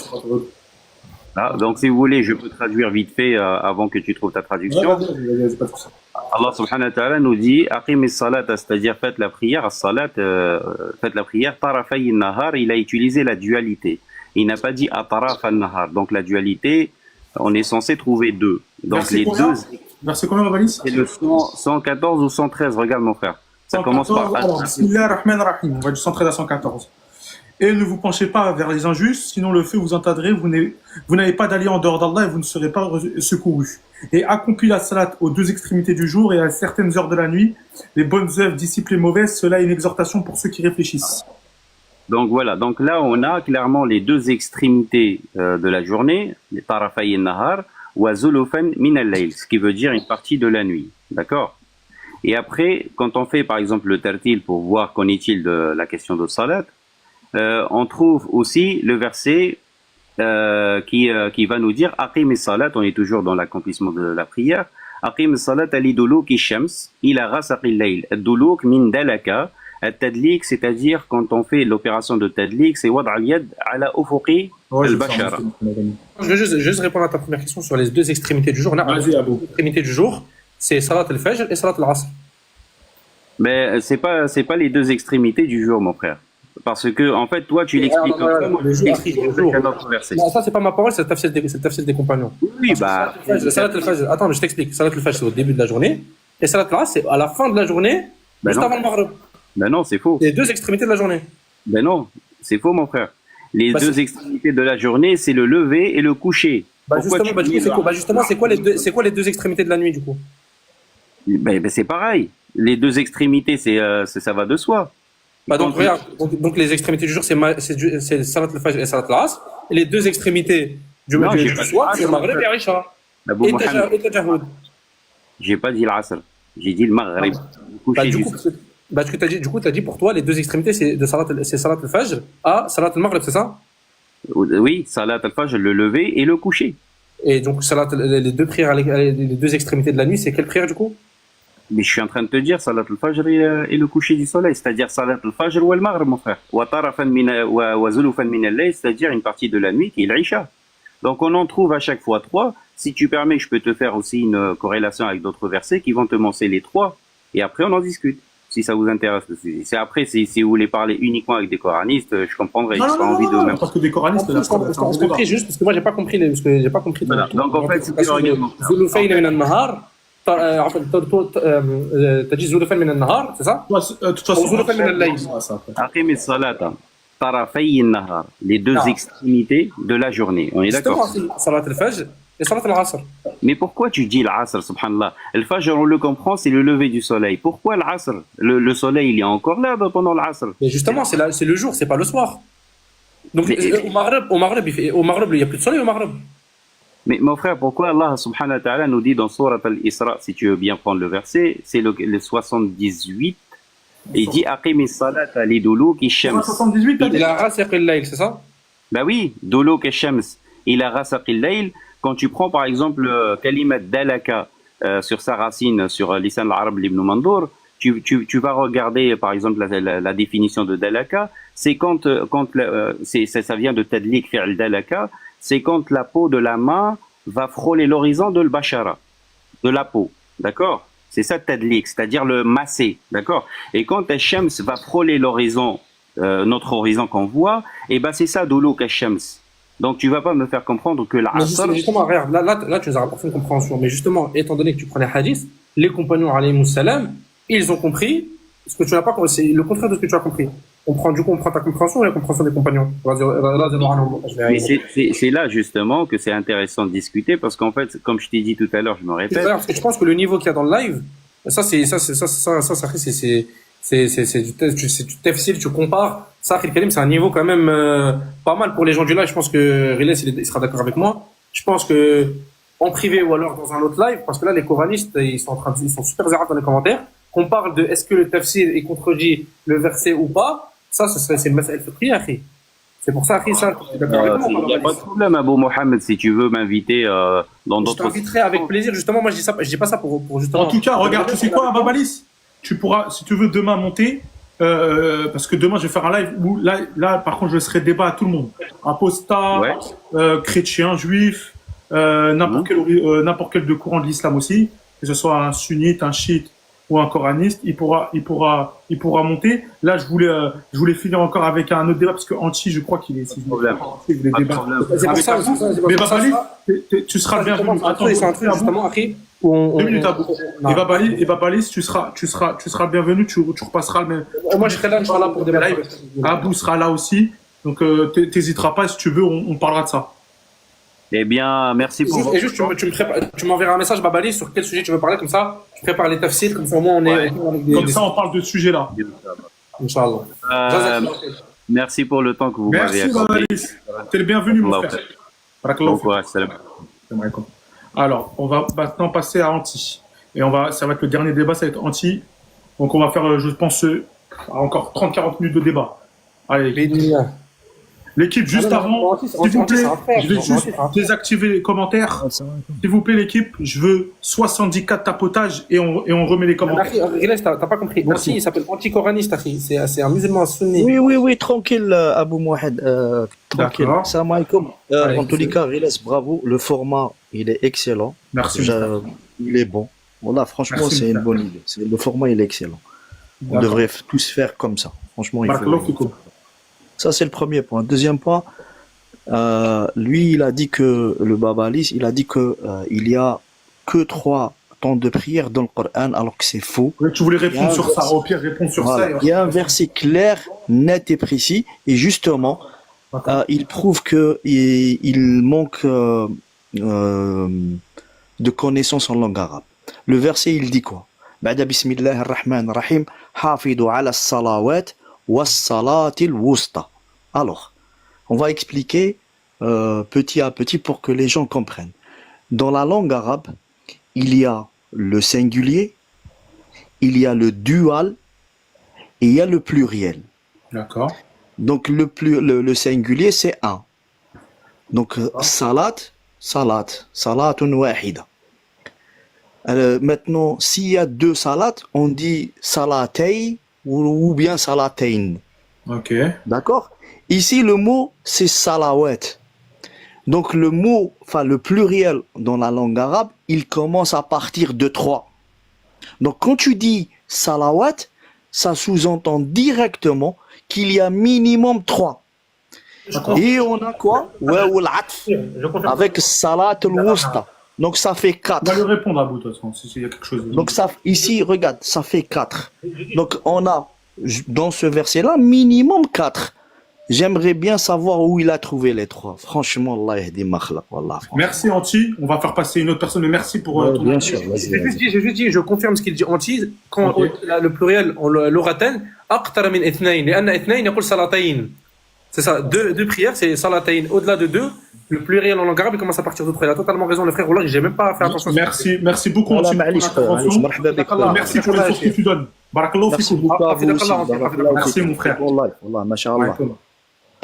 là, donc si vous voulez, je peux traduire vite fait avant que tu trouves ta traduction. Vas-y, pas de souci. Allah subhanahu wa ta'ala nous dit Aqim as-salat, c'est-à-dire faites la prière, as-salat, faites la prière, tarafay an-nahar, il a utilisé la dualité. Il n'a pas dit ataraf an-nahar. Donc la dualité, on est censé trouver deux. Donc Verset les combien deux, Verset combien, Babaïs? c'est le 114 ou 113, regarde mon frère. Ça commence par alors, Bismillah ar-Rahman ar-Rahim. On va du 113 à 114. Et ne vous penchez pas vers les injustes, sinon le feu vous entendrez, vous n'avez pas d'allié en dehors d'Allah et vous ne serez pas secourus. Et accomplis la salat aux deux extrémités du jour et à certaines heures de la nuit. Les bonnes œuvres dissipent les mauvaises, cela est une exhortation pour ceux qui réfléchissent. Donc voilà, donc là on a clairement les deux extrémités de la journée, les tarafay an-nahar wa zulufan min al-layl, ce qui veut dire une partie de la nuit, d'accord? Et après, quand on fait par exemple le tertil pour voir qu'en est-il de la question de salat, on trouve aussi le verset qui va nous dire Aqim as-salat, on est toujours dans l'accomplissement de la prière. Aqim as-salat li-duluki shams ila ghasaqi al-layl. Ad-duluk min dalaka. At-tadlik, c'est-à-dire quand on fait l'opération de tadlik, c'est wad' al-yad ala ufuqi al-bashara. Je vais juste répondre à ta première question sur les deux extrémités du jour. Vas-y, Abou. Les extrémités du jour, c'est Salat al-Fajr et Salat al-Asr. Mais c'est pas les deux extrémités du jour, mon frère. Parce que, en fait, toi, tu l'expliques comme ça, moi, je l'explique avec un autre verset. Non, ça, c'est pas ma parole, c'est le tafsir des compagnons. Oui, bah. Salat al-Fajr, attends, mais je t'explique. Salat al-Fajr, c'est au début de la journée. Et Salat al-Asr, c'est à la fin de la journée, juste avant le Maghrib. Ben non, c'est faux. C'est les deux extrémités de la journée. Ben non, c'est faux, mon frère. Les deux extrémités de la journée, c'est le lever et le coucher. Justement, c'est quoi les deux extrémités de la nuit, du coup? Ben, c'est pareil. Les deux extrémités, ça va de soi. Donc, regarde, donc les extrémités du jour, c'est Salat al-Fajr et Salat al-Asr. Et les deux extrémités du soir, c'est Maghrib et Isha. Et Tajahud. J'ai pas dit l'Asr. J'ai dit le Maghrib. Du coup, tu as dit pour toi, les deux extrémités, c'est Salat al-Fajr à Salat al-Maghrib, c'est ça? Oui, Salat al-Fajr, le lever et le coucher. Et donc, les deux prières, les deux extrémités de la nuit, c'est quelle prière du coup? Mais je suis en train de te dire Salat al-Fajr et le coucher du soleil, c'est-à-dire Salat al-Fajr ou al-Maghrib, mon frère. Wa zulufan min al-layl, c'est-à-dire une partie de la nuit qui est l'Isha. Donc, on en trouve à chaque fois trois. Si tu permets, je peux te faire aussi une corrélation avec d'autres versets qui vont te mentionner les trois. Et après, on en discute. Si ça vous intéresse le sujet. C'est après, si vous voulez parler uniquement avec des coranistes, je comprendrai. Non, parce que des coranistes, je compris juste parce que moi j'ai pas compris Voilà. Donc en fait, c'est Zulufayn min an-nahar. T'as dit Zulufayn min an-nahar, c'est ça? De toute façon, Zulufayn min al-layl. Aqim as-salata tarafay an-nahar, les deux extrémités de la journée. On est d'accord? Salat al-Fajr et Salat al-Asr. Mais pourquoi tu dis l'Asr, subhanallah? Le Fajr, on le comprend, c'est le lever du soleil. Pourquoi l'Asr? Le soleil, il est encore là pendant l'Asr. Mais justement, c'est le jour, c'est pas le soir. Donc au Maghreb, il n'y a plus de soleil au Maghreb. Mais mon frère, pourquoi Allah subhanahu wa ta'ala nous dit dans Surat al-Isra, si tu veux bien prendre le verset, c'est le 78, il dit Aqim as-salata li duluki shams. 78, il a rasaq al-layl, c'est ça? Bah oui, duluk shams, il a rasaq al-layl. Quand tu prends par exemple Kalimat Dalaka sur sa racine, sur Lisan al-Arab l'Ibn Mandour, tu vas regarder par exemple la définition de Dalaka, c'est quand ça vient de Tadlik fi'l Dalaka, c'est quand la peau de la main va frôler l'horizon de l'Bashara, de la peau, d'accord? C'est ça Tadlik, c'est-à-dire le masser, d'accord? Et quand Shams va frôler l'horizon, notre horizon qu'on voit, et ben c'est ça Duluk Shams. Donc tu vas pas me faire comprendre que Mais l'Asr, justement, regarde, là, tu nous as rapporté une compréhension. Mais justement, étant donné que tu prenais hadith, les compagnons, alayhimus salam, ils ont compris ce que tu n'as pas compris. C'est le contraire de ce que tu as compris. On prend ta compréhension et la compréhension des compagnons. mais c'est là justement que c'est intéressant de discuter parce qu'en fait, comme je t'ai dit tout à l'heure, je me répète, Parce que je pense que le niveau qu'il y a dans le live, c'est du tafsir, tu compares. Ça, Akhil Karim, c'est un niveau quand même pas mal pour les gens du live. Je pense que Riles, il sera d'accord avec moi. Je pense que en privé ou alors dans un autre live, parce que là, les coranistes, ils sont super zéro dans les commentaires, qu'on parle de est-ce que le tafsir il contredit le verset ou pas. Ça, c'est le mas'al fiqhi, Akhi. C'est pour ça, Akhi, ça, tu es d'accord avec moi. il n'y a pas de problème, Abou Mohamed, si tu veux m'inviter dans Je d'autres. t'inviterai avec plaisir. Justement, moi, je dis pas ça pour justement. En tout cas, regarde, tu sais quoi, Babalis? Tu pourras, si tu veux, demain monter, parce que demain, je vais faire un live où, là, par contre, je laisserai débat à tout le monde. Apostat, Ouais. chrétien, juif, n'importe quel de courant de l'islam aussi, que ce soit un sunnite, un chiite ou un coraniste, il pourra monter. Là, je voulais finir encore avec un autre débat, parce que Anti, je crois qu'il est, si je me trompe pas, il voulait Pas de débattre. problème. C'est pour Avec ça, Abou. c'est pour Mais ça, Babalis, tu seras le bienvenu. Attends, c'est un truc, Abou. justement, Akhi. 2 minutes, Abou. Et Babalis, tu seras le bienvenu, tu repasseras le même. Moi, je serai là, Inch'Allah, pour débattre. Live. Abou sera là aussi, donc t'hésiteras pas, si tu veux, on parlera de ça. Eh bien, merci pour Et juste, tu m'enverras un message, Babali, sur quel sujet tu veux parler, comme ça, je prépare les tafsirs, comme ça, au moins, on est avec Comme ça, on parle de ce sujet-là. Inch'Allah. Merci pour le temps que vous m'avez Merci, accordé. Babalis. T'es le bienvenu, mon Allah frère. Bon Barakallahu courage, salam. fik. Alors, on va maintenant passer à Anti. Et ça va être le dernier débat, ça va être Anti. Donc, on va faire, je pense, encore 30-40 minutes de débat. Allez, l'équipe, juste avant, s'il vous plaît, je vais juste désactiver les commentaires. S'il vous plaît, l'équipe, je veux 74 tapotages et on remet les commentaires. Riles, t'as pas compris. Anti, il s'appelle anti-coraniste, Akhi. C'est un musulman sunni. Oui, tranquille, Abou Mohamed. Tranquille. D'accord. Salam alaikum. Ouais, En tous les cas, Riles, bravo. Le format, il est excellent. Merci. Il est bon. Voilà, franchement, Merci, c'est une frère. bonne idée. Le format, il est excellent. On devrait tous faire comme ça. Franchement, il Barakallahu faut. fikoum. Ça, c'est le premier point. Deuxième point, lui, il a dit que, le Babalis, il a dit que il y a que 3 temps de prière dans le Coran, alors que c'est faux. Ouais, tu voulais répondre sur ça. Au pire, réponds sur Voilà. ça. Il y a un verset clair, net et précis, et justement, il prouve que il manque de connaissances en langue arabe. Le verset, il dit quoi? Ba'da bismillah ar-Rahman ar-Rahim, hafidu ala as-salawat was-salati al-wusta. Alors, on va expliquer petit à petit pour que les gens comprennent. Dans la langue arabe, il y a le singulier, il y a le dual et il y a le pluriel. D'accord. Donc le singulier c'est un. Donc salatun wahida. Maintenant, s'il y a 2 salats, on dit salatay ou bien salatain. Ok. D'accord? Ici, le mot, c'est salawat. Donc, le pluriel dans la langue arabe, il commence à partir de 3. Donc, quand tu dis salawat, ça sous-entend directement qu'il y a minimum 3. Et on a quoi? Wawul atf, avec salat al-wusta. Donc, ça fait On va 4. lui répondre à bout, de toute façon, s'il y a quelque chose. Donc, ici, regarde, ça fait 4. Donc, on a, dans ce verset-là, minimum 4. J'aimerais bien savoir où il a trouvé les 3. Franchement, Allah yahdi makhlaq, wallah. Merci, Anti. On va faire passer une autre personne, mais merci pour ton Bien avis. sûr, vas-y, J'ai juste dit, je confirme ce qu'il dit anti, quand Ok. le pluriel, on l'oraten, aqtara min ithnayn, li'anna ithnayn yaqul salatayn. C'est ça, deux prières, c'est salatayn. Au-delà de 2, le pluriel en langue arabe, il commence à partir de 3. Il a totalement raison, le frère. Wallah, j'ai même pas fait attention. Merci beaucoup, Voilà, Anti, pour معليش ton intervention. مرحبا بك. Merci pour les sources que tu donnes. Barakallahu Merci fikoum. beaucoup à vous aussi. Merci, Barakallahu mon fikum frère. pour live. Wallah, mashallah. Wa alaikum.